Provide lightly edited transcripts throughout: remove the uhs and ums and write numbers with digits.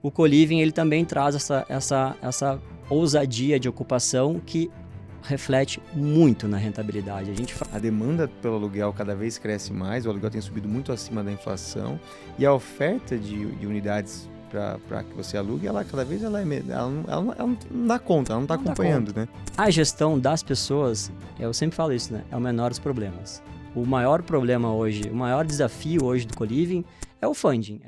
o co-living ele também traz essa ousadia de ocupação que reflete muito na rentabilidade. A demanda pelo aluguel cada vez cresce mais, o aluguel tem subido muito acima da inflação e a oferta de unidades para que você alugue, ela cada vez ela não dá conta, ela não está acompanhando, né? A gestão das pessoas, eu sempre falo isso, né? É o menor dos problemas. O maior problema hoje, o maior desafio hoje do co-living é o funding.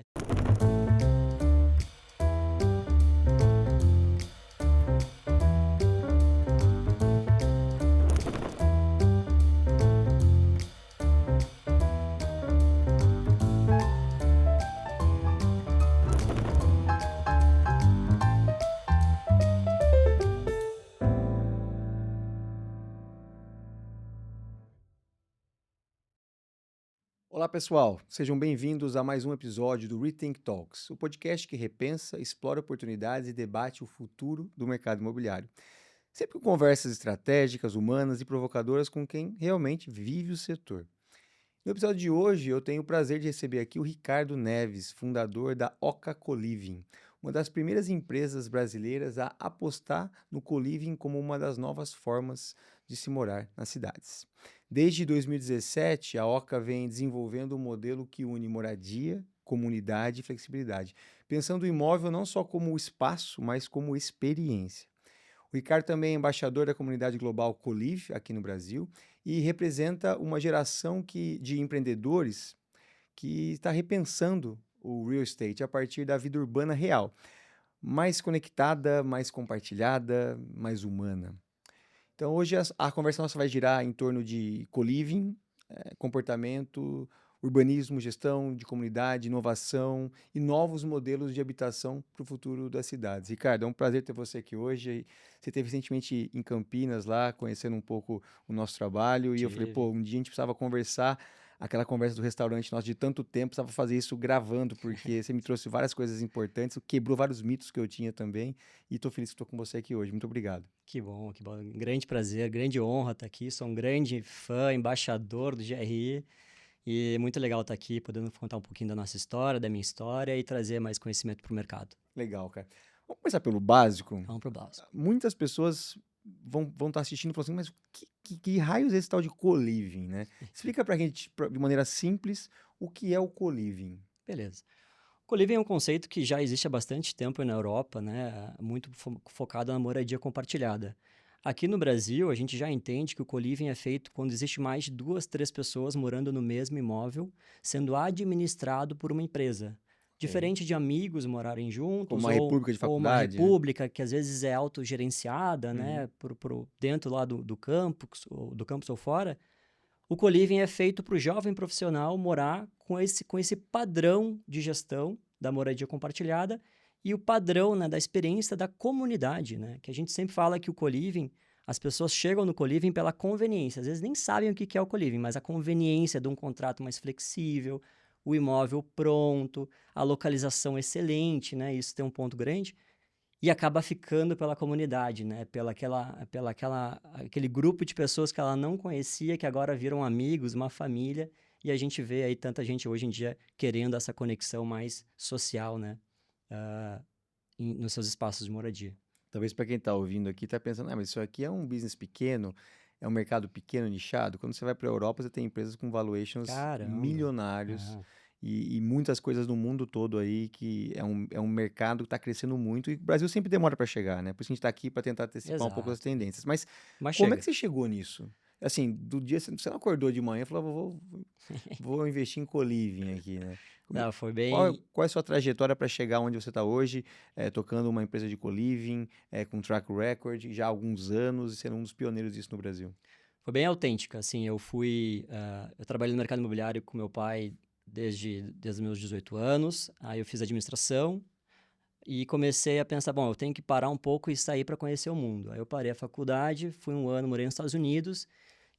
Olá pessoal, sejam bem-vindos a mais um episódio do Rethink Talks, o podcast que repensa, explora oportunidades e debate o futuro do mercado imobiliário. Sempre com conversas estratégicas, humanas e provocadoras com quem realmente vive o setor. No episódio de hoje eu tenho o prazer de receber aqui o Ricardo Neves, fundador da Oca Co-Living, uma das primeiras empresas brasileiras a apostar no co-living como uma das novas formas de se morar nas cidades. Desde 2017, a Oca vem desenvolvendo um modelo que une moradia, comunidade e flexibilidade, pensando o imóvel não só como espaço, mas como experiência. O Ricardo também é embaixador da comunidade global Co-Live aqui no Brasil e representa uma geração de empreendedores que está repensando o real estate a partir da vida urbana real, mais conectada, mais compartilhada, mais humana. Então hoje a conversa nossa vai girar em torno de co-living, comportamento, urbanismo, gestão de comunidade, inovação e novos modelos de habitação para o futuro das cidades. Ricardo, é um prazer ter você aqui hoje. Você esteve recentemente em Campinas lá, conhecendo um pouco o nosso trabalho, e eu falei, um dia a gente precisava conversar, aquela conversa do restaurante nosso de tanto tempo, precisava fazer isso gravando, porque você me trouxe várias coisas importantes, quebrou vários mitos que eu tinha também, e estou feliz que estou com você aqui hoje. Muito obrigado. Que bom, que bom. Grande prazer, grande honra estar aqui. Sou um grande fã, embaixador do GRI. E é muito legal estar aqui, podendo contar um pouquinho da nossa história, da minha história e trazer mais conhecimento para o mercado. Legal, cara. Vamos começar pelo básico. Vamos para o básico. Muitas pessoas vão estar assistindo e falando assim, mas que raios é esse tal de co-living, né? Explica pra gente, de maneira simples, o que é o co-living. Beleza. O co-living é um conceito que já existe há bastante tempo na Europa, né? Muito focado na moradia compartilhada. Aqui no Brasil, a gente já entende que o co-living é feito quando existe mais de 2, 3 pessoas morando no mesmo imóvel, sendo administrado por uma empresa. Diferente de amigos morarem juntos, Como uma república de faculdade, ou uma república que às vezes é autogerenciada, né, dentro lá do campus ou fora, o co-living é feito para o jovem profissional morar com esse padrão de gestão da moradia compartilhada e o padrão, né, da experiência da comunidade, né? Que a gente sempre fala que o co-living, as pessoas chegam no co-living pela conveniência. Às vezes nem sabem o que é o co-living, mas a conveniência de um contrato mais flexível, o imóvel pronto, a localização excelente, né? Isso tem um ponto grande. E acaba ficando pela comunidade, né? Aquele grupo de pessoas que ela não conhecia, que agora viram amigos, uma família. E a gente vê aí tanta gente hoje em dia querendo essa conexão mais social, né? Nos seus espaços de moradia. Talvez para quem está ouvindo aqui está pensando, mas isso aqui é um business pequeno, é um mercado pequeno, nichado. Quando você vai para a Europa, você tem empresas com valuations milionários e muitas coisas no mundo todo aí, que é um mercado que está crescendo muito e o Brasil sempre demora para chegar, né? Por isso a gente está aqui para tentar antecipar um pouco as tendências. Mas como é que você chegou nisso? Assim, do dia você não acordou de manhã e falou, vou investir em co-living aqui, né? Não, foi bem... Qual é a sua trajetória para chegar onde você está hoje, tocando uma empresa de co-living, com track record, já há alguns anos, e sendo um dos pioneiros disso no Brasil? Foi bem autêntica, assim, eu trabalhei no mercado imobiliário com meu pai desde os meus 18 anos, aí eu fiz administração e comecei a pensar, eu tenho que parar um pouco e sair para conhecer o mundo. Aí eu parei a faculdade, fui um ano, morei nos Estados Unidos,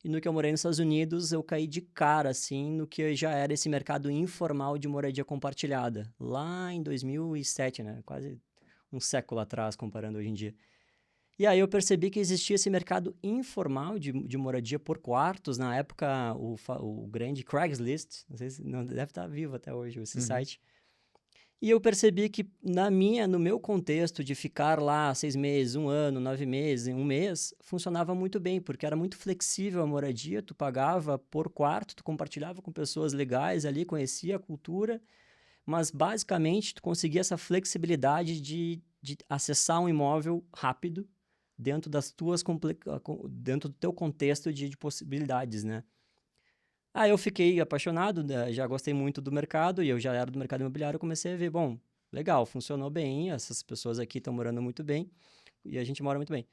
e no que eu morei nos Estados Unidos, eu caí de cara, assim, no que já era esse mercado informal de moradia compartilhada. Lá em 2007, né? Quase um século atrás, comparando hoje em dia. E aí eu percebi que existia esse mercado informal de moradia por quartos. Na época, o grande Craigslist, não sei se não deve estar vivo até hoje esse site. E eu percebi que no meu contexto de ficar lá 6 meses, 1 ano, 9 meses, 1 mês, funcionava muito bem, porque era muito flexível a moradia, tu pagava por quarto, tu compartilhava com pessoas legais ali, conhecia a cultura, mas basicamente tu conseguia essa flexibilidade de acessar um imóvel rápido dentro dentro do teu contexto de possibilidades, né? Aí eu fiquei apaixonado, né, já gostei muito do mercado e eu já era do mercado imobiliário, eu comecei a ver, bom, legal, funcionou bem, essas pessoas aqui estão morando muito bem e a gente mora muito bem.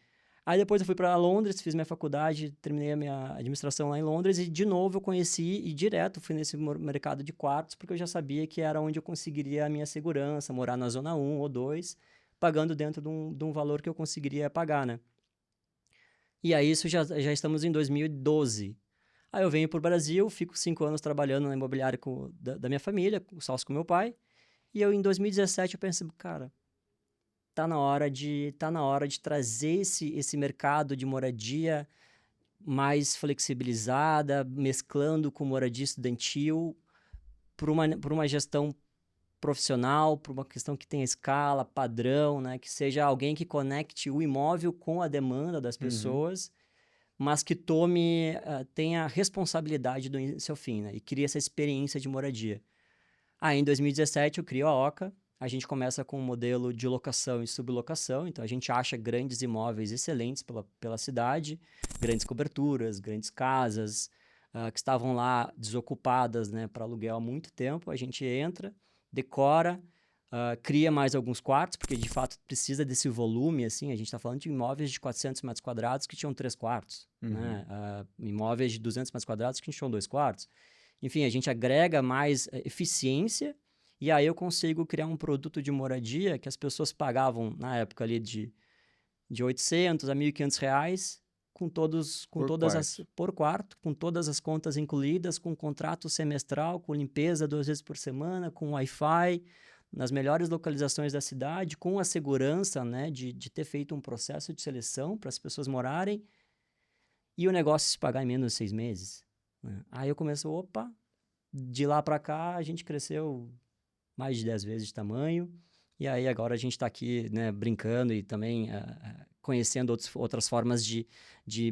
Aí depois eu fui para Londres, fiz minha faculdade, terminei a minha administração lá em Londres e de novo eu conheci e direto fui nesse mercado de quartos porque eu já sabia que era onde eu conseguiria a minha segurança, morar na zona 1 ou 2, pagando dentro de um valor que eu conseguiria pagar, né? E aí isso já estamos em 2012. Aí eu venho para o Brasil, fico 5 anos trabalhando na imobiliária da minha família, sócio com meu pai. E eu, em 2017, eu pensei, cara, tá na hora de trazer esse mercado de moradia mais flexibilizada, mesclando com moradia estudantil, por uma gestão profissional, por uma questão que tenha escala, padrão, né? Que seja alguém que conecte o imóvel com a demanda das Uhum. pessoas, mas que tenha responsabilidade do início ao fim, né? E crie essa experiência de moradia. Aí, em 2017, eu crio a Oca. A gente começa com um modelo de locação e sublocação. Então, a gente acha grandes imóveis excelentes pela cidade, grandes coberturas, grandes casas, que estavam lá desocupadas, né, para aluguel há muito tempo. A gente entra, decora, cria mais alguns quartos, porque de fato precisa desse volume, assim. A gente está falando de imóveis de 400 metros quadrados que tinham 3 quartos, Uhum. né? Imóveis de 200 metros quadrados que tinham 2 quartos. Enfim, a gente agrega mais eficiência e aí eu consigo criar um produto de moradia que as pessoas pagavam na época ali de 800 a 1.500 reais Por quarto. por quarto, com todas as contas incluídas, com contrato semestral, com limpeza 2 vezes por semana, com Wi-Fi, nas melhores localizações da cidade, com a segurança, né, de ter feito um processo de seleção para as pessoas morarem e o negócio se pagar em menos de 6 meses, né? Aí eu comecei, opa, de lá para cá a gente cresceu mais de 10 vezes de tamanho, e aí agora a gente está aqui, né, brincando e também conhecendo outras formas de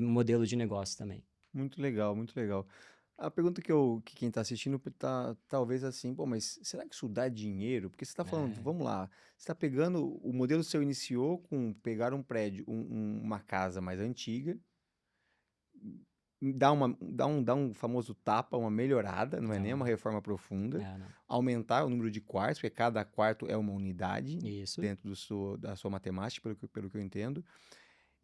modelo de negócio também. Muito legal, muito legal. A pergunta que quem está assistindo tá talvez assim, pô, mas será que isso dá dinheiro? Porque você está falando, É, vamos lá, você está pegando, o modelo seu iniciou com pegar um prédio, uma casa mais antiga, dá um famoso tapa, uma melhorada, não é nem uma aham, reforma profunda, não. aumentar o número de quartos, porque cada quarto é uma unidade Isso. dentro da sua matemática, pelo que eu entendo,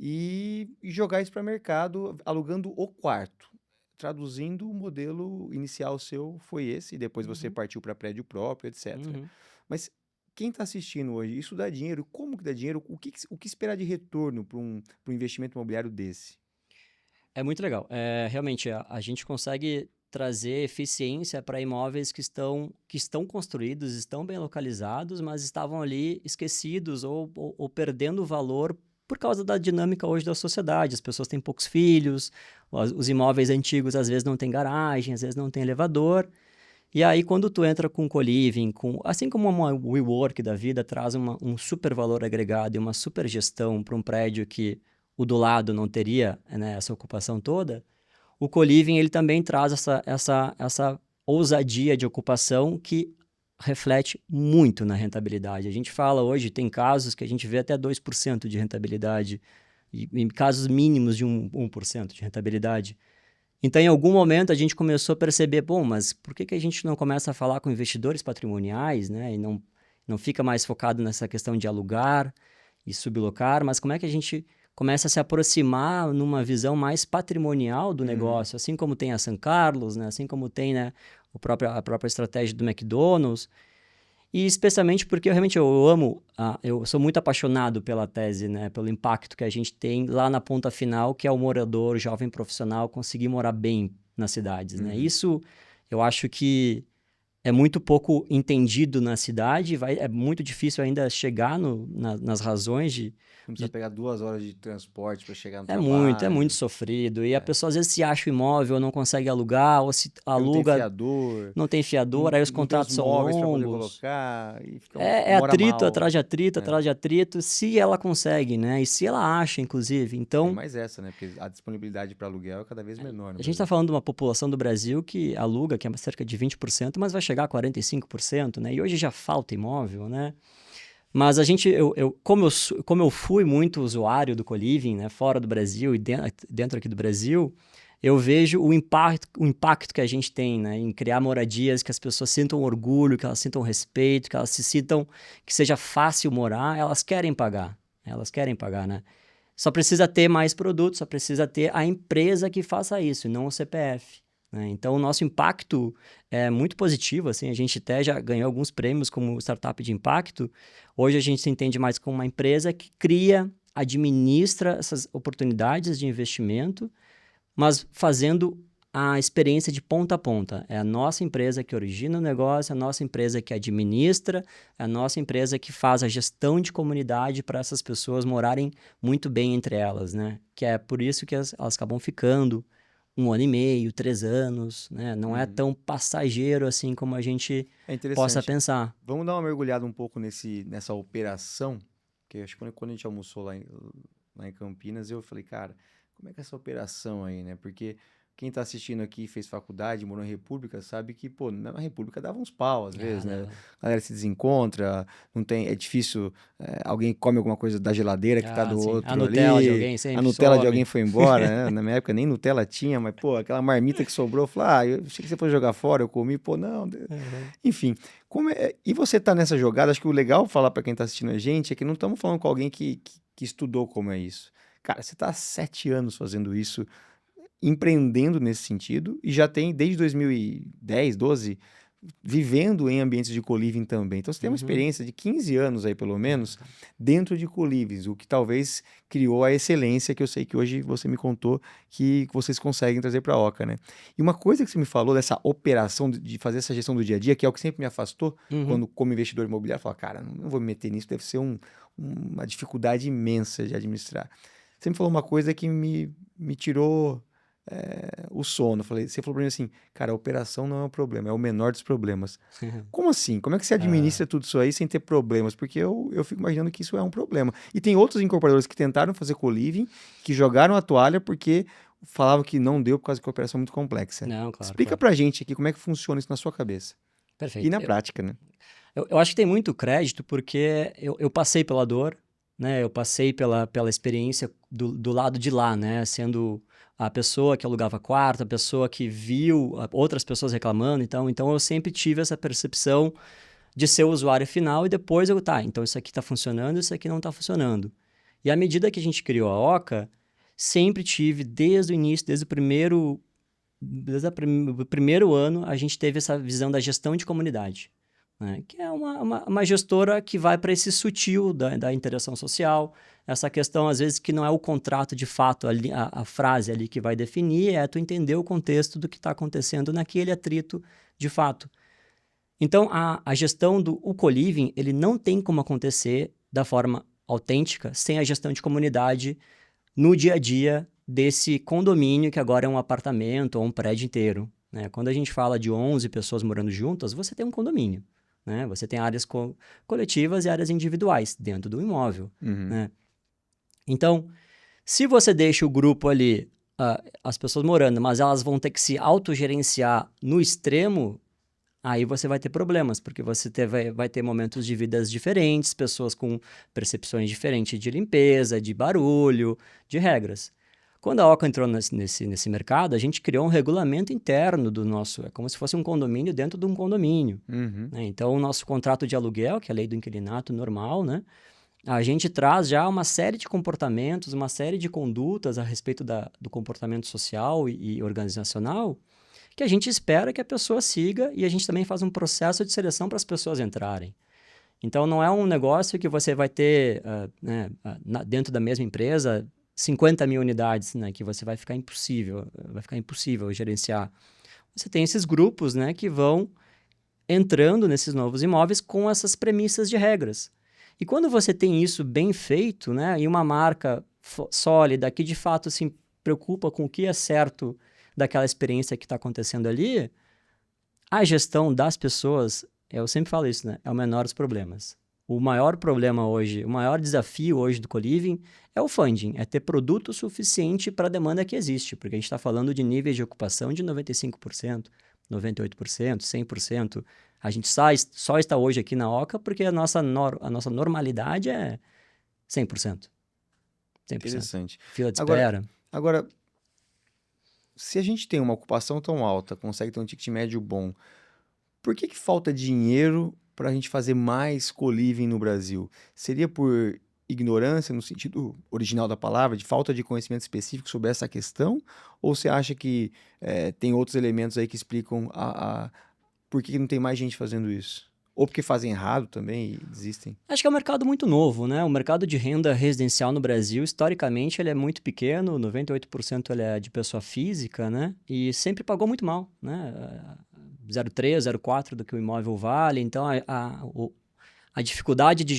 e jogar isso para mercado, alugando o quarto. Traduzindo, o modelo inicial seu foi esse, e depois você Uhum, partiu para prédio próprio, etc. uhum. Mas quem está assistindo hoje, isso dá dinheiro? Como que dá dinheiro? O que esperar de retorno para um investimento imobiliário desse? É muito legal. Realmente, a gente consegue trazer eficiência para imóveis que estão construídos, estão bem localizados, mas estavam ali esquecidos ou perdendo valor por causa da dinâmica hoje da sociedade. As pessoas têm poucos filhos, os imóveis antigos às vezes não têm garagem, às vezes não tem elevador. E aí, quando tu entra com co-living, assim como uma WeWork da vida traz um super valor agregado e uma super gestão para um prédio que o do lado não teria, né, essa ocupação toda, o co-living ele também traz essa ousadia de ocupação que reflete muito na rentabilidade. A gente fala hoje, tem casos que a gente vê até 2% de rentabilidade, e em casos mínimos de 1% de rentabilidade. Então, em algum momento, a gente começou a perceber, bom, mas por que a gente não começa a falar com investidores patrimoniais, né? E não fica mais focado nessa questão de alugar e sublocar, mas como é que a gente começa a se aproximar numa visão mais patrimonial do Uhum. negócio, assim como tem a São Carlos, né? Assim como tem, né, a própria estratégia do McDonald's, e especialmente porque eu amo, eu sou muito apaixonado pela tese, né, pelo impacto que a gente tem lá na ponta final, que é o morador, jovem profissional, conseguir morar bem nas cidades, né? Uhum. Isso eu acho que é muito pouco entendido na cidade, é muito difícil ainda chegar nas razões Não precisa de pegar 2 horas de transporte para chegar no é muito trabalho. sofrido. E a pessoa às vezes se acha o imóvel, não consegue alugar, ou se Porque não tem aluga, fiador, não tem fiador, aí os não tem os contratos são móveis para poder longos. colocar e É mora atrito mal. atrás de atrito, É. atrás de atrito, se ela consegue, né? E se ela acha, inclusive. Tem Então, mais essa, né? Porque a disponibilidade para aluguel é cada vez menor no a gente está Brasil. falando de uma população do Brasil que aluga, que é cerca de 20%, mas vai chegar a 45%, né? E hoje já falta imóvel, né? Mas a gente, como eu fui muito usuário do co-living, né, fora do Brasil e dentro aqui do Brasil, eu vejo o impacto que a gente tem, né, em criar moradias que as pessoas sintam orgulho, que elas sintam respeito, que elas se sintam que seja fácil morar, elas querem pagar, né? Só precisa ter mais produtos, só precisa ter a empresa que faça isso, e não o CPF. Né? Então, o nosso impacto é muito positivo. Assim, a gente até já ganhou alguns prêmios como startup de impacto. Hoje, a gente se entende mais como uma empresa que cria, administra essas oportunidades de investimento, mas fazendo a experiência de ponta a ponta. É a nossa empresa que origina o negócio, é a nossa empresa que administra, é a nossa empresa que faz a gestão de comunidade para essas pessoas morarem muito bem entre elas, né? Que é por isso que elas acabam ficando 1 ano e meio, 3 anos, né? Não é Uhum. tão passageiro assim como a gente É possa interessante. pensar. Vamos dar uma mergulhada um pouco nessa operação, que eu acho que quando a gente almoçou lá em Campinas, eu falei, cara, como é que é essa operação aí, né? Porque quem tá assistindo aqui fez faculdade, morou em República, sabe que, pô, na República dava uns pau às vezes, Ah, né? dava. A galera se desencontra, não tem, é difícil, alguém come alguma coisa da geladeira que tá Ah, do sim. A outro Nutella de ali, alguém a sempre Nutella de alguém some. foi embora, né? Na minha época nem Nutella tinha, mas, pô, aquela marmita que sobrou, eu falei, eu achei que você fosse jogar fora, eu comi, pô, não. Uhum. Enfim, e você tá nessa jogada, acho que o legal falar para quem tá assistindo a gente é que não estamos falando com alguém que estudou como é isso. Cara, você tá há 7 anos fazendo isso, empreendendo nesse sentido, e já tem desde 2010, 12, vivendo em ambientes de co-living também. Então você tem uma Uhum. experiência de 15 anos aí, pelo menos, Uhum. dentro de co-livings, o que talvez criou a excelência que eu sei que hoje você me contou que vocês conseguem trazer para a Oca, né? E uma coisa que você me falou dessa operação de fazer essa gestão do dia a dia, que é o que sempre me afastou, Uhum. quando como investidor imobiliário, eu falo, cara, não vou me meter nisso, deve ser uma dificuldade imensa de administrar. Você me falou uma coisa que me tirou o sono. Você falou para mim assim, cara, a operação não é um problema, é o menor dos problemas. Como assim? Como é que você Ah, administra tudo isso aí sem ter problemas? Porque eu fico imaginando que isso é um problema. E tem outros incorporadores que tentaram fazer co-living, que jogaram a toalha porque falavam que não deu por causa que a operação é muito complexa. não, claro, Explica claro. pra gente aqui como é que funciona isso na sua cabeça. E Perfeito. na prática, né? Eu acho que tem muito crédito porque eu passei pela dor, né? Eu passei pela experiência do lado de lá, né? Sendo a pessoa que alugava quarto, a pessoa que viu outras pessoas reclamando. Então eu sempre tive essa percepção de ser o usuário final e depois então isso aqui está funcionando, isso aqui não está funcionando. E à medida que a gente criou a Oca, sempre tive, desde o início, o primeiro ano, a gente teve essa visão da gestão de comunidade, né? Que é uma gestora que vai para esse sutil da interação social, essa questão, às vezes, que não é o contrato de fato, ali, a frase ali que vai definir, é tu entender o contexto do que está acontecendo naquele atrito de fato. Então, a gestão do co-living, ele não tem como acontecer da forma autêntica sem a gestão de comunidade no dia a dia desse condomínio que agora é um apartamento ou um prédio inteiro, né? Quando a gente fala de 11 pessoas morando juntas, você tem um condomínio, né? Você tem áreas coletivas e áreas individuais dentro do imóvel, Uhum. né? Então, se você deixa o grupo ali, as pessoas morando, mas elas vão ter que se autogerenciar no extremo, aí você vai ter problemas, porque vai ter momentos de vidas diferentes, pessoas com percepções diferentes de limpeza, de barulho, de regras. Quando a Oca entrou nesse mercado, a gente criou um regulamento interno do nosso. É como se fosse um condomínio dentro de um condomínio. Uhum. Né? Então, o nosso contrato de aluguel, que é a lei do inquilinato normal, né? A gente traz já uma série de comportamentos, uma série de condutas a respeito do comportamento social e organizacional que a gente espera que a pessoa siga e a gente também faz um processo de seleção para as pessoas entrarem. Então, não é um negócio que você vai ter dentro da mesma empresa 50 mil unidades, né, que vai ficar impossível gerenciar. Você tem esses grupos, né, que vão entrando nesses novos imóveis com essas premissas de regras. E quando você tem isso bem feito, né, e uma marca sólida que de fato se preocupa com o que é certo daquela experiência que está acontecendo ali, a gestão das pessoas, eu sempre falo isso, né, é o menor dos problemas. O maior problema hoje, o maior desafio hoje do co-living é o funding, é ter produto suficiente para a demanda que existe, porque a gente está falando de níveis de ocupação de 95%, 98%, 100%. A gente só está hoje aqui na Oca porque a nossa normalidade é 100%. 100%. Interessante. Fila de espera. Agora, se a gente tem uma ocupação tão alta, consegue ter um ticket médio bom, por que falta dinheiro para a gente fazer mais co-living no Brasil? Seria por ignorância, no sentido original da palavra, de falta de conhecimento específico sobre essa questão? Ou você acha que tem outros elementos aí que explicam por que não tem mais gente fazendo isso? Ou porque fazem errado também e desistem? Acho que é um mercado muito novo, né? O mercado de renda residencial no Brasil, historicamente, ele é muito pequeno, 98% ele é de pessoa física, né? E sempre pagou muito mal, né? 0,3, 0,4 do que o imóvel vale. Então, a dificuldade de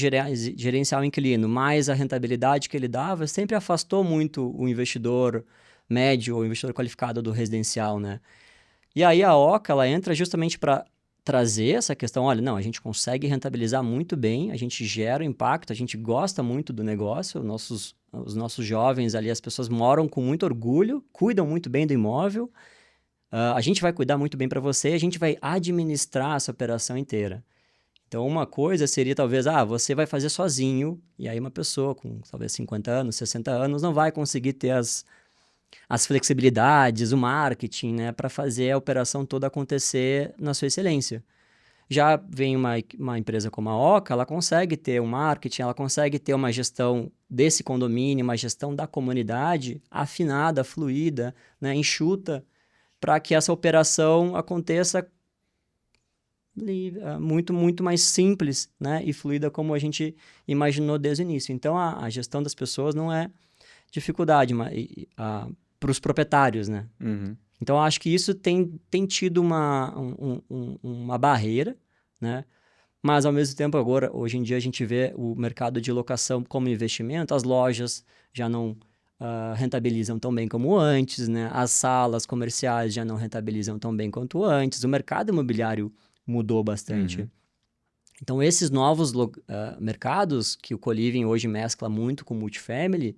gerenciar o inquilino, mais a rentabilidade que ele dava, sempre afastou muito o investidor médio ou investidor qualificado do residencial, né? E aí a Oca, ela entra justamente para trazer essa questão, olha, não, a gente consegue rentabilizar muito bem, a gente gera impacto, a gente gosta muito do negócio, os nossos jovens ali, as pessoas moram com muito orgulho, cuidam muito bem do imóvel, a gente vai cuidar muito bem para você, a gente vai administrar essa operação inteira. Então, uma coisa seria talvez, você vai fazer sozinho, e aí uma pessoa com talvez 50 anos, 60 anos, não vai conseguir ter as flexibilidades, o marketing, né, para fazer a operação toda acontecer na sua excelência. Já vem uma empresa como a Oca, ela consegue ter um marketing, ela consegue ter uma gestão desse condomínio, uma gestão da comunidade afinada, fluida, né, enxuta, para que essa operação aconteça muito, muito mais simples, né, e fluida como a gente imaginou desde o início. Então, a gestão das pessoas não é dificuldade para os proprietários, né? Uhum. Então, acho que isso tem tido uma barreira, né? Mas, ao mesmo tempo, agora, hoje em dia, a gente vê o mercado de locação como investimento, as lojas já não rentabilizam tão bem como antes, né? As salas comerciais já não rentabilizam tão bem quanto antes, o mercado imobiliário mudou bastante. Uhum. Então, esses novos mercados, que o co-living hoje mescla muito com o multifamily,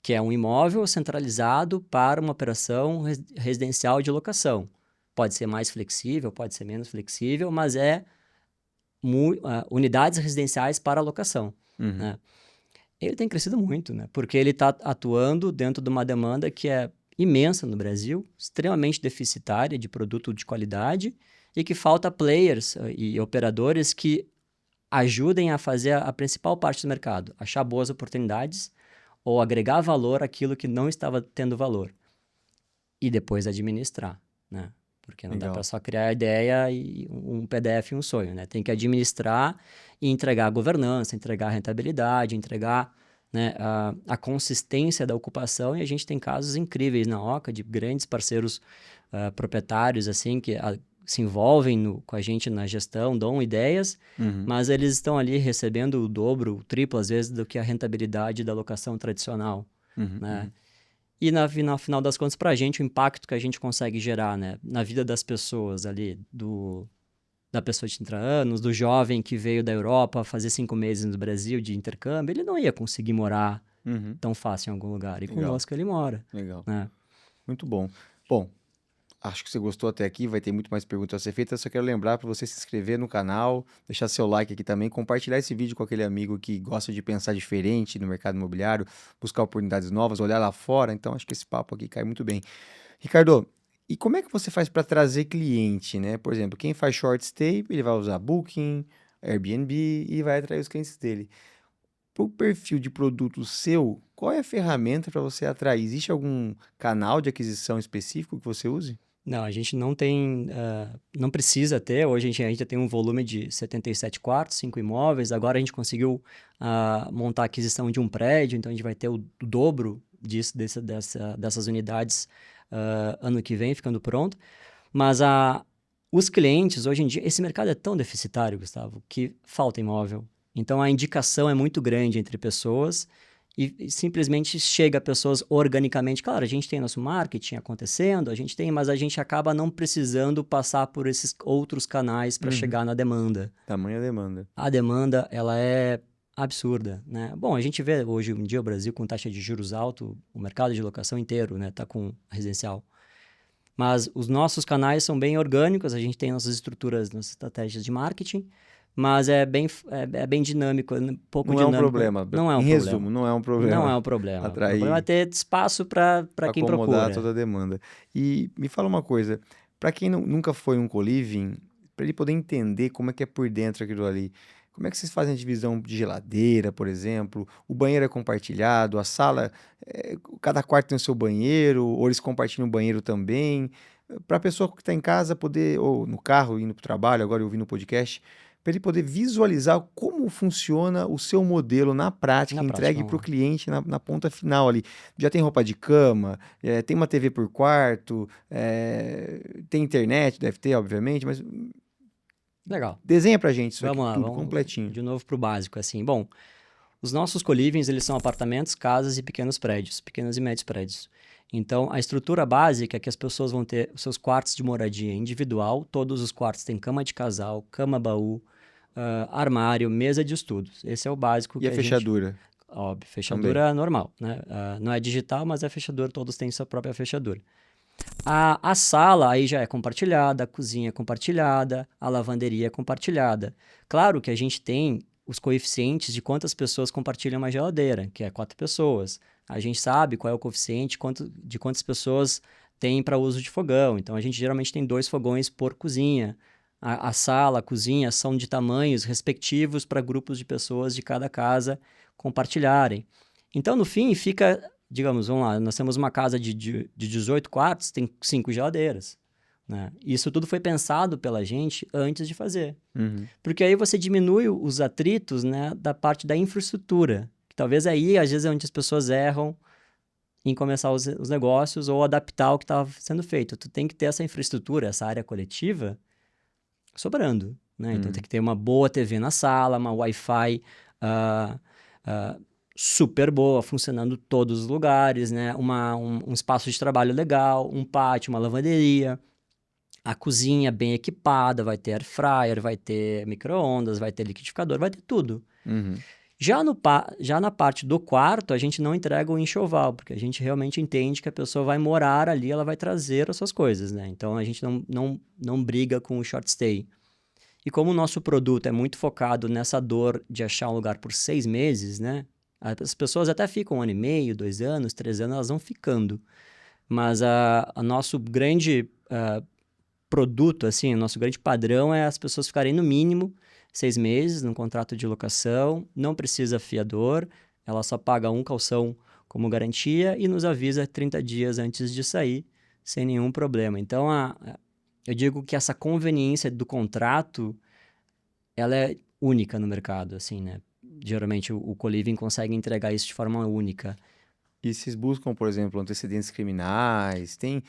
que é um imóvel centralizado para uma operação residencial de locação. Pode ser mais flexível, pode ser menos flexível, mas é unidades residenciais para locação. Uhum. Né? Ele tem crescido muito, né? Porque ele está atuando dentro de uma demanda que é imensa no Brasil, extremamente deficitária de produto de qualidade e que falta players e operadores que ajudem a fazer a principal parte do mercado, achar boas oportunidades ou agregar valor àquilo que não estava tendo valor. E depois administrar, né? Porque não dá para só criar a ideia e um PDF e um sonho, né? Tem que administrar e entregar a governança, entregar a rentabilidade, entregar, né, a consistência da ocupação. E a gente tem casos incríveis na Oca de grandes parceiros proprietários, assim, que se envolvem com a gente na gestão, dão ideias, mas eles estão ali recebendo o dobro, o triplo, às vezes, do que a rentabilidade da locação tradicional, né? E no final das contas, para a gente, o impacto que a gente consegue gerar, né, na vida das pessoas ali, da pessoa de 30 anos, do jovem que veio da Europa fazer 5 meses no Brasil de intercâmbio, ele não ia conseguir morar tão fácil em algum lugar. E conosco ele mora. Legal. Né? Muito bom. Bom, acho que você gostou até aqui, vai ter muito mais perguntas a ser feitas. Só quero lembrar para você se inscrever no canal, deixar seu like aqui também, compartilhar esse vídeo com aquele amigo que gosta de pensar diferente no mercado imobiliário, buscar oportunidades novas, olhar lá fora. Então, acho que esse papo aqui cai muito bem. Ricardo, e como é que você faz para trazer cliente, né? Por exemplo, quem faz short stay, ele vai usar Booking, Airbnb e vai atrair os clientes dele. Para o perfil de produto seu, qual é a ferramenta para você atrair? Existe algum canal de aquisição específico que você use? Não, a gente não tem, não precisa ter. Hoje a gente já tem um volume de 77 quartos, 5 imóveis. Agora a gente conseguiu montar a aquisição de um prédio, então a gente vai ter o dobro dessas unidades ano que vem, ficando pronto. Mas Os clientes, hoje em dia, esse mercado é tão deficitário, Gustavo, que falta imóvel. Então, a indicação é muito grande entre pessoas e simplesmente chega a pessoas organicamente. Claro, a gente tem nosso marketing acontecendo, a gente tem, mas a gente acaba não precisando passar por esses outros canais para Uhum. chegar na demanda. Tamanha demanda. A demanda, ela é absurda, né? Bom, a gente vê hoje em dia o Brasil com taxa de juros alto, o mercado de locação inteiro, né, tá com residencial. Mas os nossos canais são bem orgânicos, a gente tem nossas estruturas, nossas estratégias de marketing, mas é bem dinâmico, pouco Não é um dinâmico. problema. Não é Em um resumo, problema. não é um Não é problema um problema. O problema é atrair, ter espaço para quem acomodar procura. toda a demanda. E me fala uma coisa, para quem nunca foi um co-living, para ele poder entender como é que é por dentro aquilo ali, como é que vocês fazem a divisão de geladeira, por exemplo? O banheiro é compartilhado, a sala, cada quarto tem o seu banheiro, ou eles compartilham o banheiro também? Para a pessoa que está em casa poder, ou no carro, indo para o trabalho, agora ouvindo o podcast, para ele poder visualizar como funciona o seu modelo na prática, Na prática, entregue para vamos o lá. cliente na ponta final ali. Já tem roupa de cama, tem uma TV por quarto, tem internet, deve ter, obviamente, mas Legal. desenha pra gente isso aqui Vamos lá, tudo, vamos completinho. de novo para o básico, assim. Bom, os nossos co-livings, eles são apartamentos, casas e pequenos prédios, pequenos e médios prédios. Então, a estrutura básica é que as pessoas vão ter os seus quartos de moradia individual, todos os quartos têm cama de casal, cama-baú, armário, mesa de estudos. Esse é o básico E que a a gente... fechadura Óbvio, também. fechadura normal, né? Não é digital, mas é fechadura, todos têm sua própria fechadura. A sala aí já é compartilhada, a cozinha é compartilhada, a lavanderia é compartilhada. Claro que a gente tem os coeficientes de quantas pessoas compartilham uma geladeira, que é 4 pessoas. A gente sabe qual é o coeficiente de quantas pessoas tem para uso de fogão. Então, a gente geralmente tem 2 fogões por cozinha. A sala, a cozinha são de tamanhos respectivos para grupos de pessoas de cada casa compartilharem. Então, no fim, fica, digamos, vamos lá, nós temos uma casa de 18 quartos, tem 5 geladeiras, né? Isso tudo foi pensado pela gente antes de fazer. Uhum. Porque aí você diminui os atritos, né, da parte da infraestrutura. Que talvez aí, às vezes, é onde as pessoas erram em começar os negócios ou adaptar o que estava sendo feito. Tu tem que ter essa infraestrutura, essa área coletiva, sobrando, né? Então, tem Uhum. que ter uma boa TV na sala, uma Wi-Fi ah, ah, super boa, funcionando em todos os lugares, né? Um espaço de trabalho legal, um pátio, uma lavanderia, a cozinha bem equipada, vai ter air fryer, vai ter micro-ondas, vai ter liquidificador, vai ter tudo. Uhum. Já na parte do quarto, a gente não entrega o enxoval, porque a gente realmente entende que a pessoa vai morar ali, ela vai trazer as suas coisas, né? Então, a gente não briga com o short stay. E como o nosso produto é muito focado nessa dor de achar um lugar por 6 meses, né? As pessoas até ficam 1 ano e meio, 2 anos, 3 anos, elas vão ficando. Mas a nosso grande produto, assim, o nosso grande padrão é as pessoas ficarem no mínimo 6 meses num contrato de locação, não precisa fiador, ela só paga um calção como garantia e nos avisa 30 dias antes de sair, sem nenhum problema. Então, eu digo que essa conveniência do contrato, ela é única no mercado, assim, né? Geralmente o co-living consegue entregar isso de forma única. E vocês buscam, por exemplo, antecedentes criminais? Tem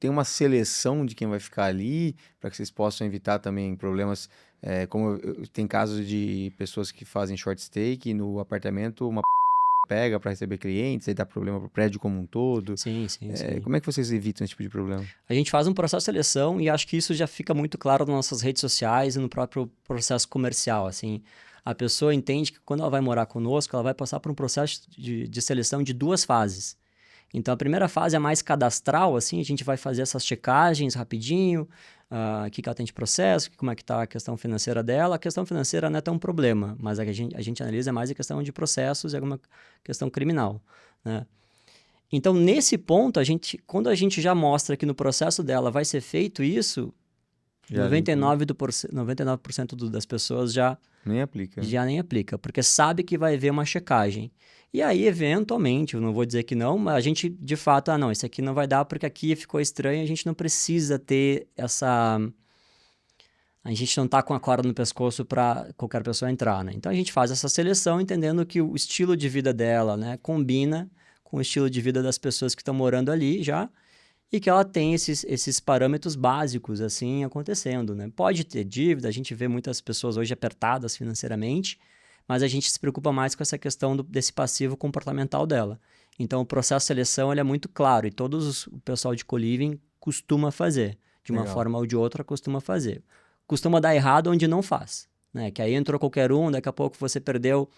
uma seleção de quem vai ficar ali para que vocês possam evitar também problemas, como tem casos de pessoas que fazem short stay que no apartamento uma pega para receber clientes, aí dá problema pro prédio como um todo. Sim, sim, sim. Como é que vocês evitam esse tipo de problema? A gente faz um processo de seleção e acho que isso já fica muito claro nas nossas redes sociais e no próprio processo comercial, assim. A pessoa entende que quando ela vai morar conosco, ela vai passar por um processo de seleção de 2 fases. Então, a primeira fase é mais cadastral, assim, a gente vai fazer essas checagens rapidinho, o que ela tem de processo, como é que está a questão financeira dela. A questão financeira não é tão problema, mas a gente analisa mais a questão de processos e alguma questão criminal, né? Então, nesse ponto, quando a gente já mostra que no processo dela vai ser feito isso, Já limpa, 99% das pessoas nem aplica, né? já nem aplica, porque sabe que vai haver uma checagem. E aí, eventualmente, eu não vou dizer que não, mas a gente, de fato, não, isso aqui não vai dar porque aqui ficou estranho, a gente não precisa ter essa... A gente não tá com a corda no pescoço para qualquer pessoa entrar, né? Então, a gente faz essa seleção entendendo que o estilo de vida dela, né, combina com o estilo de vida das pessoas que estão morando ali já, e que ela tem esses parâmetros básicos, assim, acontecendo, né? Pode ter dívida, a gente vê muitas pessoas hoje apertadas financeiramente, mas a gente se preocupa mais com essa questão desse passivo comportamental dela. Então, o processo de seleção ele é muito claro e o pessoal de co-living costuma fazer. De uma Legal. forma ou de outra, costuma fazer. Costuma dar errado onde não faz, né? Que aí entrou qualquer um, daqui a pouco você perdeu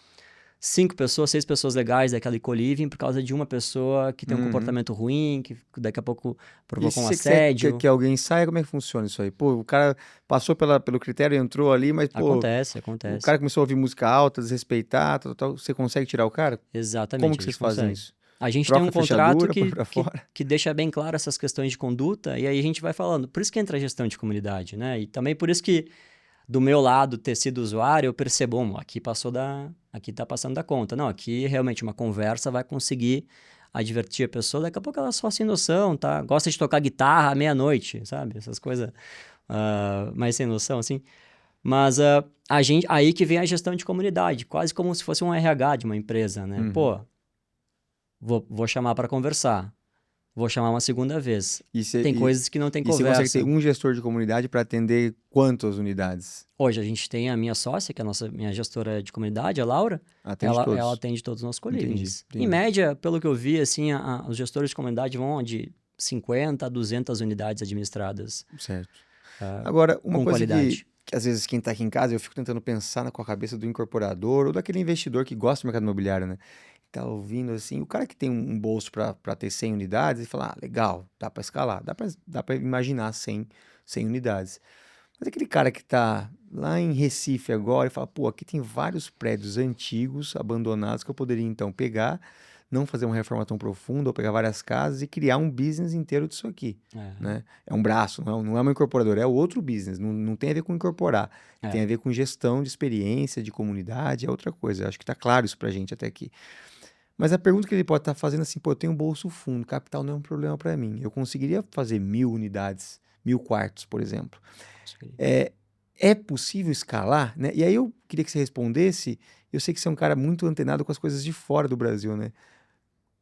5 pessoas, 6 pessoas legais daquela co-living por causa de uma pessoa que tem um Uhum. comportamento ruim, que daqui a pouco E provocou se um você quiser assédio. que alguém saia, como é que funciona isso aí? Pô, o cara passou pelo critério, entrou ali, mas, pô, Acontece, o acontece. cara começou a ouvir música alta, desrespeitar, tal, tal, você consegue tirar o cara? Como Exatamente, que a vocês gente fazem consegue. isso? A gente tem Troca um a contrato fechadura, põe pra fora? que deixa bem claro essas questões de conduta, e aí a gente vai falando. Por isso que entra a gestão de comunidade, né? E também por isso que, do meu lado, ter sido usuário, eu percebo, aqui tá passando da conta. Não, aqui realmente uma conversa vai conseguir advertir a pessoa, daqui a pouco ela é só sem noção, tá? Gosta de tocar guitarra à meia-noite, sabe? Essas coisas mais sem noção, assim. Mas aí que vem a gestão de comunidade, quase como se fosse um RH de uma empresa, né? Uhum. Pô, vou chamar para conversar. Vou chamar uma segunda vez. E você, Tem e, coisas que não tem e você consegue ter conversa. um gestor de comunidade para atender quantas unidades? Hoje a gente tem a minha sócia, que é minha gestora de comunidade, a Laura. Atende Ela todos. atende todos os nossos Entendi, co-livings. Em entendi. média, pelo que eu vi, assim, os gestores de comunidade vão de 50 a 200 unidades administradas Certo. Agora, uma com coisa qualidade. que às vezes quem está aqui em casa, eu fico tentando pensar com a cabeça do incorporador ou daquele investidor que gosta do mercado imobiliário, né? Tá ouvindo assim, o cara que tem um bolso para ter 100 unidades e fala, ah, legal, dá para escalar, dá para imaginar 100 unidades. Mas aquele cara que tá lá em Recife agora e fala, pô, aqui tem vários prédios antigos, abandonados, que eu poderia então pegar, não fazer uma reforma tão profunda, ou pegar várias casas e criar um business inteiro disso aqui, É, né? É um braço, não é uma incorporadora, é outro business, não tem a ver com incorporar, tem é. a ver com gestão de experiência, de comunidade, é outra coisa. Acho que tá claro isso pra gente até aqui. Mas a pergunta que ele pode estar fazendo é assim, pô, eu tenho um bolso fundo, capital não é um problema para mim. Eu conseguiria fazer 1.000 unidades, 1.000 quartos, por exemplo. Isso aí. É possível escalar, né? E aí eu queria que você respondesse, eu sei que você é um cara muito antenado com as coisas de fora do Brasil, né?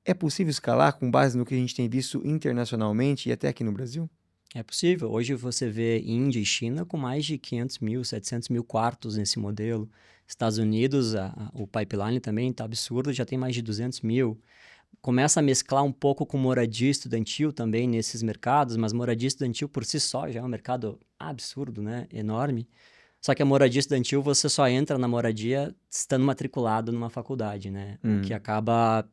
É possível escalar com base no que a gente tem visto internacionalmente e até aqui no Brasil? É possível. Hoje você vê Índia e China com mais de 500 mil, 700 mil quartos nesse modelo. Estados Unidos, o pipeline também está absurdo, já tem mais de 200 mil. Começa a mesclar um pouco com moradia estudantil também nesses mercados, mas moradia estudantil por si só já é um mercado absurdo, né? Enorme. Só que a moradia estudantil você só entra na moradia estando matriculado numa faculdade, né? O que acaba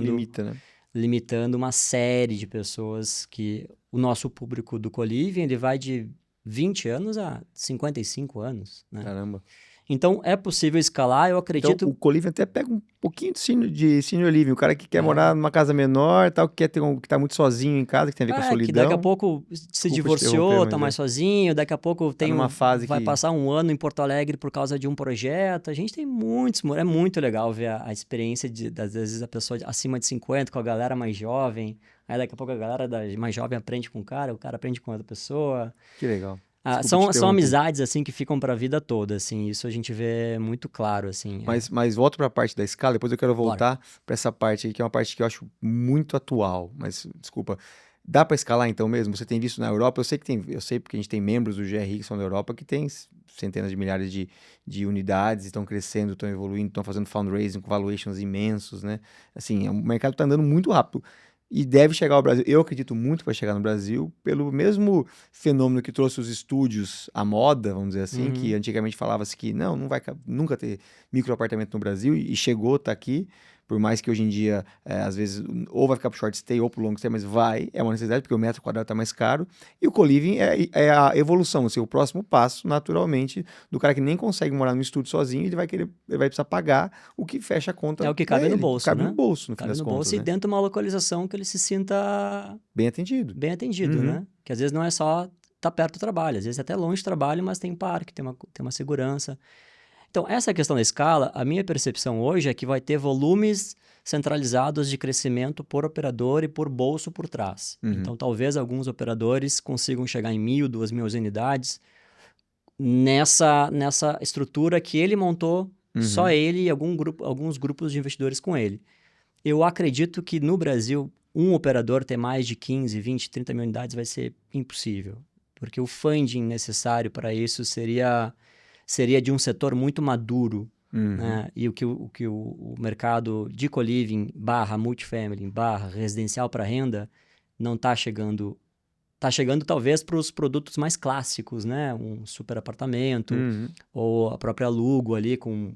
Limita, né? limitando uma série de pessoas que o nosso público do Coliving, ele vai de 20 anos a 55 anos, né? Caramba. Então, é possível escalar, eu Então, acredito. o co-living até pega um pouquinho de senior living. O cara que quer É, morar numa casa menor, tal, que quer ter que tá muito sozinho em casa, que tem a ver com a que daqui a solidão. pouco se Desculpa te interromper, divorciou, tá mas mais sozinho, daqui a pouco tá numa fase vai que passar um ano em Porto Alegre por causa de um projeto. A gente tem é muito legal ver a experiência às vezes a pessoa acima de 50 com a galera mais jovem, aí daqui a pouco a galera mais jovem aprende com o cara aprende com outra pessoa. Que legal. Desculpa te São interromper. amizades, assim, que ficam pra vida toda, assim, isso a gente vê muito claro, assim. Mas volto para a parte da escala, depois eu quero Bora. voltar para essa parte aí, que é uma parte que eu acho muito atual. Mas, desculpa, dá para escalar então mesmo? Você tem visto na Europa? Eu sei porque a gente tem membros do GRI que são da Europa que tem centenas de milhares de unidades, estão crescendo, estão evoluindo, estão fazendo fundraising com valuations imensos, né? Assim, o mercado está andando muito rápido. E deve chegar ao Brasil. Eu acredito muito que vai chegar no Brasil pelo mesmo fenômeno que trouxe os estúdios à moda, vamos dizer assim, que Uhum. antigamente falava-se que não vai nunca ter microapartamento no Brasil e chegou, tá aqui. Por mais que hoje em dia, às vezes, ou vai ficar pro short stay ou pro long stay, mas é uma necessidade, porque o metro quadrado tá mais caro. E o co-living é a evolução, assim, o próximo passo, naturalmente, do cara que nem consegue morar no estúdio sozinho, ele vai precisar pagar o que fecha a É conta o que para cabe no ele. bolso, Cabe no né? bolso, no fim Cabe das no contas, bolso e né? dentro de uma localização que ele se sinta Bem atendido. bem atendido, Uhum. né? Que às vezes não é só tá perto do trabalho, às vezes é até longe do trabalho, mas tem um parque, tem uma segurança. Então, essa questão da escala, a minha percepção hoje é que vai ter volumes centralizados de crescimento por operador e por bolso por trás. Uhum. Então, talvez alguns operadores consigam chegar em 1.000, 2.000 unidades nessa estrutura que ele montou, só Uhum. ele e alguns grupos de investidores com ele. Eu acredito que no Brasil um operador ter mais de 15, 20, 30 mil unidades vai ser impossível, porque o funding necessário para isso seria de um setor muito maduro, né? E o mercado de co-living barra multifamily barra residencial para renda não está chegando. Está chegando talvez para os produtos mais clássicos, né? Um super apartamento ou a própria Lugo ali com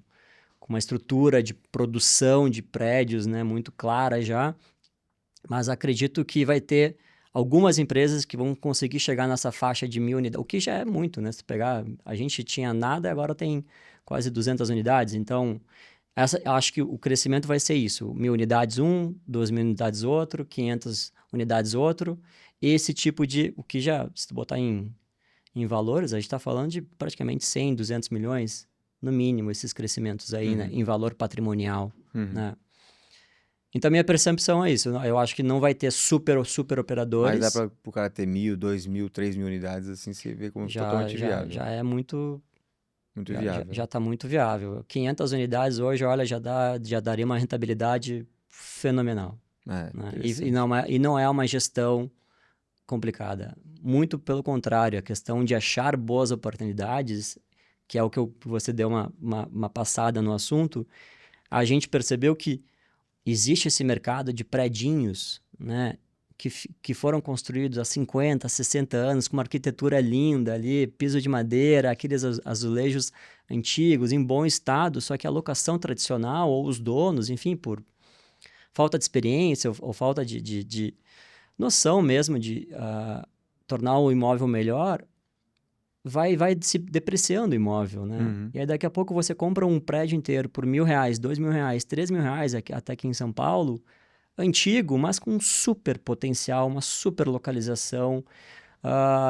uma estrutura de produção de prédios, né, muito clara já. Mas acredito que vai ter algumas empresas que vão conseguir chegar nessa faixa de 1.000 unidades, o que já é muito, né? Se pegar, a gente tinha nada, agora tem quase 200 unidades. Então, eu acho que o crescimento vai ser isso: 1.000 unidades 2.000 unidades outro, 500 unidades outro. Esse tipo de, o que já, se tu botar em valores, a gente está falando de praticamente 100, 200 milhões, no mínimo, esses crescimentos aí, né, em valor patrimonial, né? Então, minha percepção é isso. Eu acho que não vai ter super Mas operadores. dá para o cara ter 1.000, 2.000, 3.000 unidades, assim, você vê como totalmente viável. Já é muito... Muito viável. Já está muito viável. 500 unidades hoje, olha, já daria uma rentabilidade fenomenal. Né? E não é uma gestão complicada. Muito pelo contrário, a questão de achar boas oportunidades, que é o que você deu uma passada no assunto, a gente percebeu que existe esse mercado de predinhos, né, que foram construídos há 50, 60 anos, com uma arquitetura linda ali, piso de madeira, aqueles azulejos antigos, em bom estado, só que a locação tradicional, ou os donos, enfim, por falta de experiência ou falta de noção mesmo de tornar o imóvel melhor, vai se depreciando o imóvel, né? E aí daqui a pouco você compra um prédio inteiro por R$1.000, R$2.000, R$3.000, até aqui em São Paulo, antigo, mas com um super potencial, uma super localização.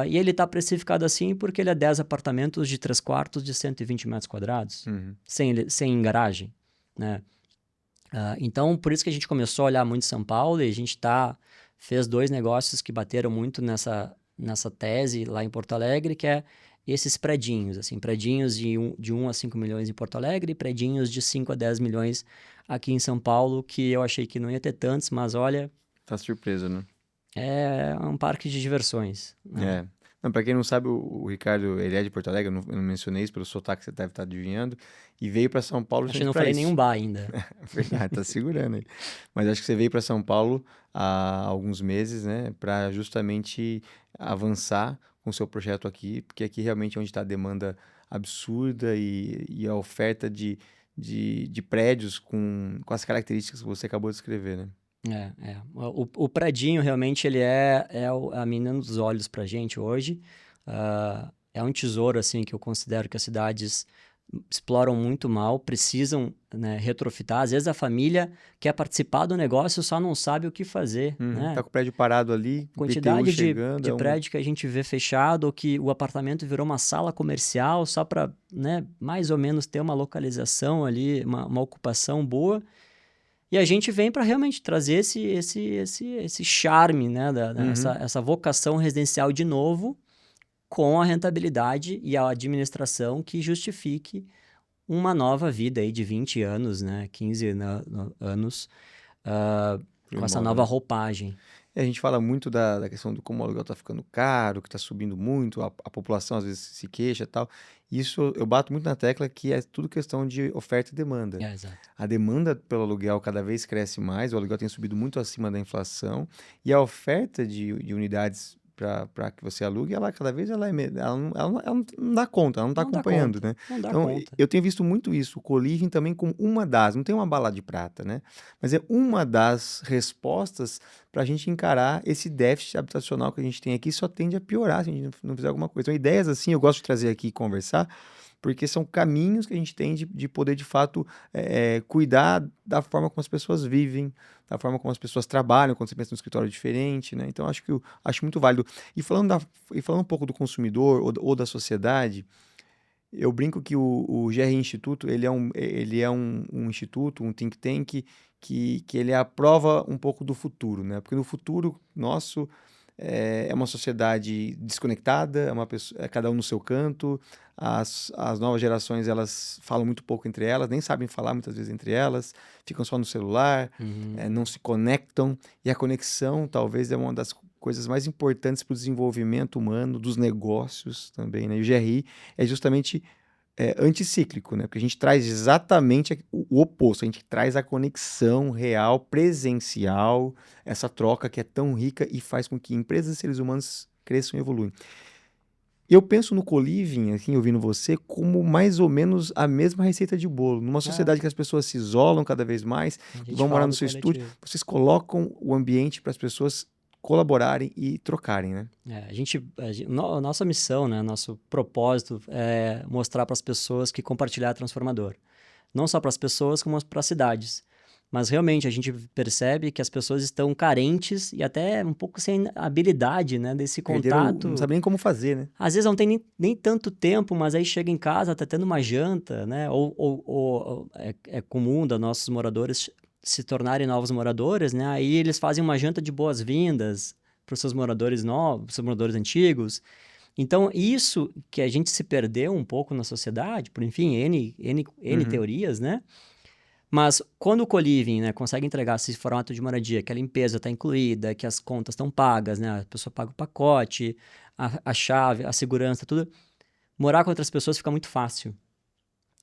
E ele está precificado assim porque ele é 10 apartamentos de 3 quartos de 120 metros quadrados, sem garagem, né? Então, por isso que a gente começou a olhar muito São Paulo e a gente fez 2 negócios que bateram muito nessa tese lá em Porto Alegre, que é esses predinhos, assim, predinhos de 1 a 5 milhões em Porto Alegre e predinhos de 5 a 10 milhões aqui em São Paulo, que eu achei que não ia ter tantos, mas olha... Tá surpresa, né? É um parque de diversões, né? Não, pra quem não sabe, o Ricardo, ele é de Porto Alegre, eu não mencionei isso pelo sotaque que você deve estar adivinhando, e veio para São Paulo Acho que justamente não para falei isso. nenhum bar ainda. Verdade, tá segurando aí. Mas acho que você veio para São Paulo há alguns meses, né, para justamente avançar com o seu projeto aqui, porque aqui realmente é onde está a demanda absurda e a oferta de prédios com as características que você acabou de escrever, né? O predinho realmente ele é a menina dos olhos pra gente hoje. É um tesouro assim que eu considero que as cidades exploram muito mal, precisam, né, retrofitar. Às vezes a família quer participar do negócio, só não sabe o que fazer, né? Tá com o prédio parado ali, IPTU Quantidade chegando, de prédio que a gente vê fechado, ou que o apartamento virou uma sala comercial só para, né, mais ou menos ter uma localização ali, uma ocupação boa. E a gente vem para realmente trazer esse charme, né, essa vocação residencial de novo, com a rentabilidade e a administração que justifique uma nova vida aí de 20 anos, né, 15 anos, pro com essa imóvel, nova né? roupagem. E a gente fala muito da questão do como o aluguel está ficando caro, que está subindo muito, a população às vezes se queixa e tal. Isso eu bato muito na tecla que é tudo questão de oferta e demanda. Exato. A demanda pelo aluguel cada vez cresce mais, o aluguel tem subido muito acima da inflação, e a oferta de unidades para que você alugue, ela cada vez ela não dá conta, ela não está Não dá acompanhando, conta, né? não dá Então, conta. eu tenho visto muito isso, o co-living também como uma das, não tem uma bala de prata, né? Mas é uma das respostas para a gente encarar esse déficit habitacional que a gente tem aqui, só tende a piorar se a gente não fizer alguma coisa. Então, ideias assim eu gosto de trazer aqui e conversar, porque são caminhos que a gente tem de poder, de fato, cuidar da forma como as pessoas vivem, da forma como as pessoas trabalham, quando você pensa no escritório diferente, né? Então, acho muito válido. E falando um pouco do consumidor ou da sociedade, eu brinco que o GR Instituto, ele é um instituto, um think tank, que ele é a prova um pouco do futuro, né? Porque no futuro nosso, é uma sociedade desconectada, é cada um no seu canto, as novas gerações, elas falam muito pouco entre elas, nem sabem falar muitas vezes entre elas, ficam só no celular, Uhum. não se conectam, e a conexão talvez é uma das coisas mais importantes para o desenvolvimento humano, dos negócios também, né? E o GRI é justamente anticíclico, né? Porque a gente traz exatamente o oposto, a gente traz a conexão real, presencial, essa troca que é tão rica e faz com que empresas e seres humanos cresçam e evoluem. Eu penso no co-living, assim, ouvindo você, como mais ou menos a mesma receita de bolo. Numa É, sociedade que as pessoas se isolam cada vez mais a e gente vão morar fala no do seu estúdio, coletivo. vocês colocam o ambiente para as pessoas colaborarem e trocarem, né? Nossa missão, né, nosso propósito é mostrar para as pessoas que compartilhar é transformador. Não só para as pessoas, como para as cidades. Mas realmente a gente percebe que as pessoas estão carentes e até um pouco sem habilidade, né, desse Não contato. sabe nem como fazer, né? Às vezes não tem nem tanto tempo, mas aí chega em casa, tá tendo uma janta, né? Ou é comum dos nossos moradores se tornarem novos moradores, né? Aí eles fazem uma janta de boas-vindas para os seus moradores novos, seus moradores antigos. Então, isso que a gente se perdeu um pouco na sociedade, por enfim, N Uhum. teorias, né? Mas quando o co-living, né, consegue entregar esse formato de moradia, que a limpeza está incluída, que as contas estão pagas, né, a pessoa paga o pacote, a chave, a segurança, tudo, morar com outras pessoas fica muito fácil.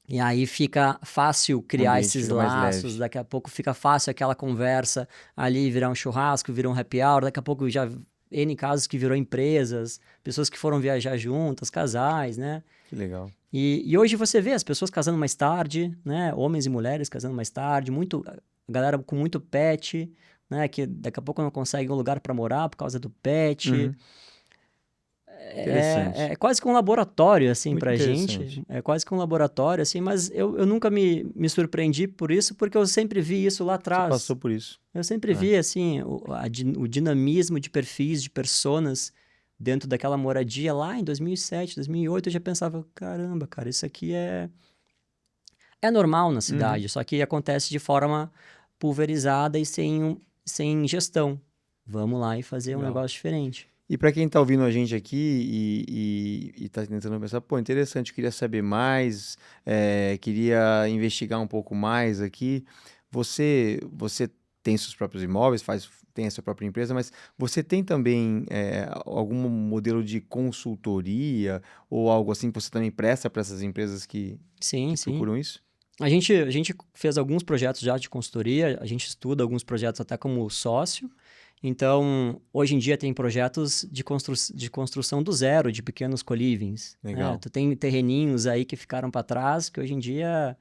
E aí fica fácil O criar ambiente esses fica mais leve. laços, daqui a pouco fica fácil aquela conversa ali virar um churrasco, virar um happy hour, daqui a pouco já N casos que virou empresas, pessoas que foram viajar juntas, casais, né? Que legal. E hoje você vê as pessoas casando mais tarde, né? Homens e mulheres casando mais tarde, a galera com muito pet, né? Que daqui a pouco não consegue um lugar para morar por causa do pet. Uhum. Interessante. É quase que um laboratório, assim, Muito pra gente. interessante. É quase que um laboratório, assim, mas eu nunca me surpreendi por isso, porque eu sempre vi isso lá Você atrás. passou por isso. Eu sempre É. vi, assim, o dinamismo de perfis, de personas dentro daquela moradia lá em 2007, 2008. Eu já pensava, caramba, cara, isso aqui é normal na Uhum. cidade, só que acontece de forma pulverizada e sem gestão. Vamos lá e fazer um Legal. negócio diferente. E para quem está ouvindo a gente aqui e está tentando pensar, pô, interessante, eu queria saber mais, queria investigar um pouco mais aqui. Você tem seus próprios imóveis, tem a sua própria empresa, mas você tem também algum modelo de consultoria ou algo assim que você também presta para essas empresas Sim, que sim. procuram isso? A gente fez alguns projetos já de consultoria, a gente estuda alguns projetos até como sócio. Então, hoje em dia tem projetos de construção do zero, de pequenos co-livings, né? Legal. Tu tem terreninhos aí que ficaram para trás, que hoje em dia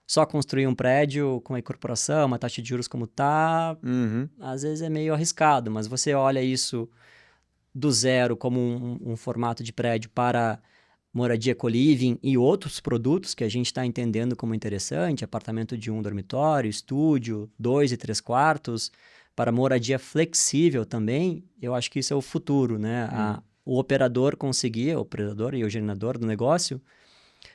só construir um prédio com a incorporação, uma taxa de juros como tá, Uhum. às vezes é meio arriscado, mas você olha isso do zero como um formato de prédio para moradia co-living e outros produtos que a gente está entendendo como interessante, apartamento de um dormitório, estúdio, 2 e 3 quartos, para moradia flexível também, eu acho que isso é o futuro, né? O operador conseguir, o operador e o gerenciador do negócio,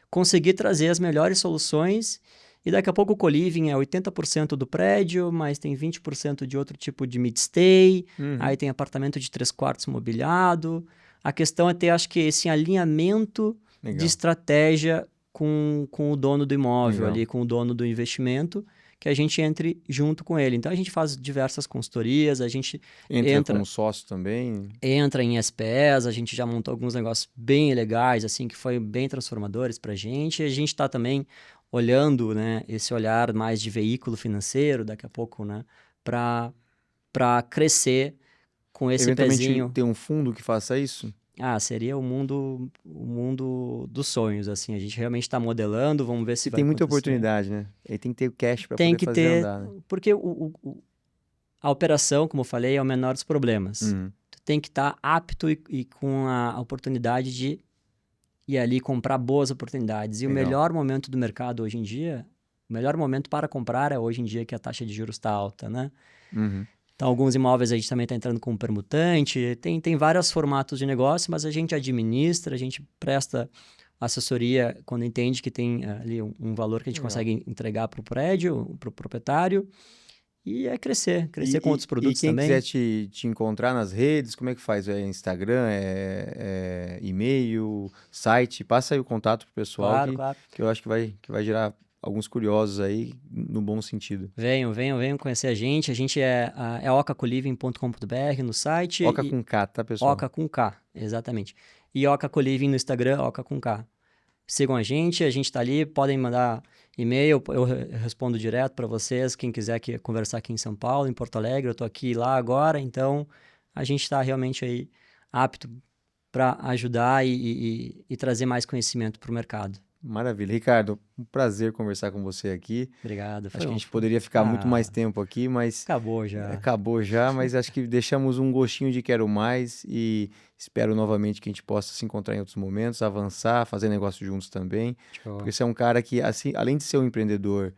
conseguir trazer as melhores soluções e daqui a pouco o co-living é 80% do prédio, mas tem 20% de outro tipo de mid-stay, aí Uhum. tem apartamento de 3 quartos mobiliado. A questão é ter, acho que, esse alinhamento de Legal. estratégia com o dono do imóvel Legal. ali, com o dono do investimento, que a gente entre junto com ele. Então, a gente faz diversas consultorias, a gente Entra entra como sócio também? entra em SPS, a gente já montou alguns negócios bem legais, assim, que foi bem transformadores para a gente. A gente está também olhando, né, esse olhar mais de veículo financeiro, daqui a pouco, né, para crescer com esse Eventualmente pezinho. ter um fundo que faça isso? Seria o mundo dos sonhos, assim. A gente realmente está modelando, vamos ver se Que vai tem muita acontecer. oportunidade, né? Aí tem que ter o cash para Tem poder que fazer ter, andar, né? porque a operação, como eu falei, é o menor dos problemas. Uhum. Tu tem que estar apto e com a oportunidade de ir ali comprar boas oportunidades. E o Legal. melhor momento do mercado hoje em dia, o melhor momento para comprar é hoje em dia que a taxa de juros está alta, né? Uhum. Então, alguns imóveis a gente também está entrando com permutante, tem vários formatos de negócio, mas a gente administra, a gente presta assessoria quando entende que tem ali um valor que a gente Legal. consegue entregar para o prédio, para o proprietário, E é crescer E, com outros e produtos quem também. quiser te encontrar nas redes, como é que faz? É Instagram, e-mail, site? Passa aí o contato pro pessoal Claro, claro. que eu acho que vai gerar alguns curiosos aí, no bom sentido. Venham conhecer a gente. A gente é ocacoliving.com.br no site Oca e com K, tá, pessoal? Oca com K, exatamente. E Oca Coliving no Instagram, Oca com K. Sigam a gente tá ali, podem mandar e-mail, eu respondo direto para vocês, quem quiser conversar aqui em São Paulo, em Porto Alegre, eu tô aqui lá agora, então a gente está realmente aí apto para ajudar e trazer mais conhecimento para o mercado. Maravilha. Ricardo, um prazer conversar com você aqui. Obrigado. Acho que a gente poderia ficar muito mais tempo aqui, mas Acabou já. acabou já, mas acho que deixamos um gostinho de quero mais e espero novamente que a gente possa se encontrar em outros momentos, avançar, fazer negócio juntos também, Show. porque você é um cara que, assim, além de ser um empreendedor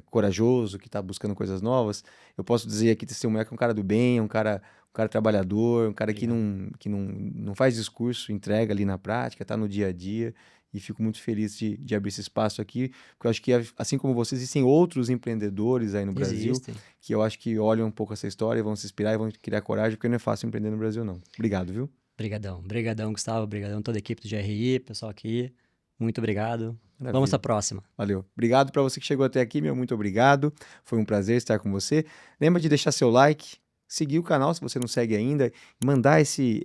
corajoso, que está buscando coisas novas, eu posso dizer aqui testemunhar que é um cara do bem, um cara trabalhador, um cara que não faz discurso, entrega ali na prática, está no dia a dia. E fico muito feliz de abrir esse espaço aqui, porque eu acho que, assim como vocês, existem outros empreendedores aí no Brasil Existem. que eu acho que olham um pouco essa história e vão se inspirar e vão criar coragem, porque não é fácil empreender no Brasil, não. Obrigado, viu? Obrigadão, Gustavo. Obrigadão toda a equipe do GRI, pessoal aqui. Muito obrigado. Maravilha. Vamos à próxima. Valeu. Obrigado para você que chegou até aqui, meu muito obrigado. Foi um prazer estar com você. Lembra de deixar seu like, seguir o canal se você não segue ainda, mandar esse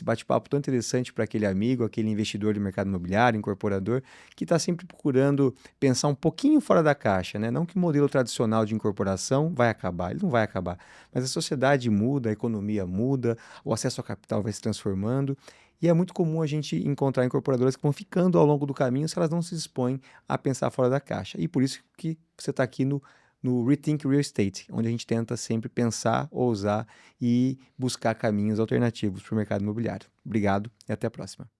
bate-papo tão interessante para aquele amigo, aquele investidor de mercado imobiliário, incorporador, que está sempre procurando pensar um pouquinho fora da caixa, né? Não que o modelo tradicional de incorporação vai acabar, ele não vai acabar, mas a sociedade muda, a economia muda, o acesso ao capital vai se transformando. E é muito comum a gente encontrar incorporadoras que vão ficando ao longo do caminho se elas não se dispõem a pensar fora da caixa. E por isso que você está aqui no Rethink Real Estate, onde a gente tenta sempre pensar, ousar e buscar caminhos alternativos para o mercado imobiliário. Obrigado e até a próxima.